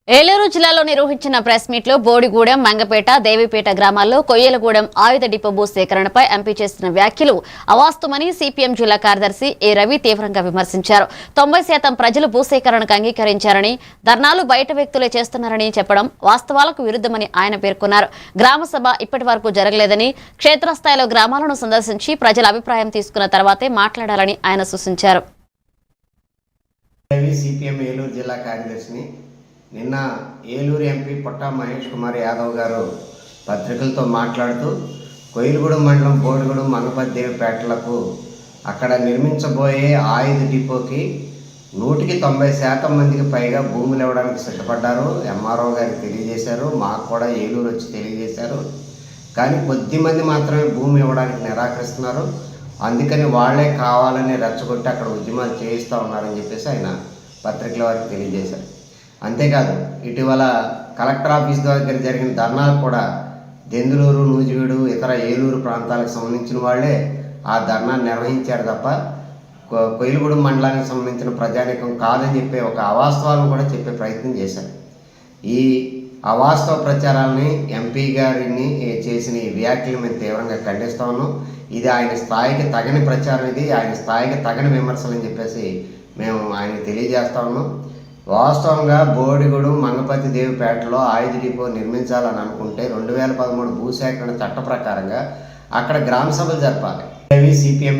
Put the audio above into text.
ఏలూరు జిల్లాలో నిర్వహించిన press meet లో బోడిగూడెం, మంగపేట, దేవిపేట గ్రామాల్లో కొయ్యలగూడెం ఆయుధ డిపో భూ సేకరణపై ఎంపీ చేసిన వ్యాఖ్యలు అవాస్తవమని సిపిఎం జిల్లా కార్యదర్శి ఏ రవి తీవ్రంగా విమర్శించారు. 90% ప్రజలు భూసేకరణకు అంగీకరించారని, ధర్నాలు బయట వ్యక్తులే చేస్తున్నారని చెప్పడం వాస్తవాలకు విరుద్ధమని ఆయన పేర్కొన్నారు. గ్రామ సభ ఇప్పటి వరకు జరగలేదని, క్షేత్రస్థాయిలో గ్రామాలను సందర్శించి ప్రజల అభిప్రాయం తీసుకున్న తర్వాతే మాట్లాడాలని ఆయన సూచించారు. నిన్న ఏలూరు ఎంపీ పొట్టా మహేష్ కుమార్ యాదవ్ గారు పత్రికలతో మాట్లాడుతూ కొయ్యలగూడెం మండలం బోడిగూడెం, మంగపతి, దేవిపేటలకు అక్కడ నిర్మించబోయే ఆయుధ డిపోకి 90% మందికి పైగా భూములు ఇవ్వడానికి సిద్ధపడ్డారు. ఎంఆర్ఓ గారికి తెలియజేశారు, మాకు కూడా ఏలూరు వచ్చి తెలియజేశారు. కానీ కొద్దిమంది మాత్రమే భూమి ఇవ్వడానికి నిరాకరిస్తున్నారు. అందుకని వాళ్లే కావాలని రెచ్చగొట్టి అక్కడ ఉద్యమాలు చేయిస్తూ ఉన్నారని చెప్పేసి ఆయన పత్రికల వారికి తెలియజేశారు. అంతేకాదు, ఇటీవల కలెక్టర్ ఆఫీస్ దగ్గర జరిగిన ధర్నాలు కూడా దెందులూరు, నూజివీడు, ఇతర ఏలూరు ప్రాంతాలకు సంబంధించిన వాళ్లే ఆ ధర్నాన్ని నిర్వహించారు తప్ప కొయ్యలగూడెం మండలానికి సంబంధించిన ప్రజానీకం కాదని చెప్పే ఒక అవాస్తవాలను కూడా చెప్పే ప్రయత్నం చేశారు. ఈ అవాస్తవ ప్రచారాలని, ఎంపీ గారిని చేసిన ఈ వ్యాఖ్యలు మేము తీవ్రంగా ఖండిస్తా ఉన్నాం. ఇది ఆయన స్థాయికి తగని ప్రచారం, ఇది ఆయన స్థాయికి తగని విమర్శలు అని చెప్పేసి మేము ఆయనకు తెలియజేస్తా ఉన్నాం. వాస్తవంగా బోడిగూడెం, మంగపతి, దేవిపేటలో ఆయుధ డిపో నిర్మించాలని అనుకుంటే 2013 భూసేకరణ చట్ట ప్రకారంగా అక్కడ గ్రామ సభలు జరపాలి. సిపిఎం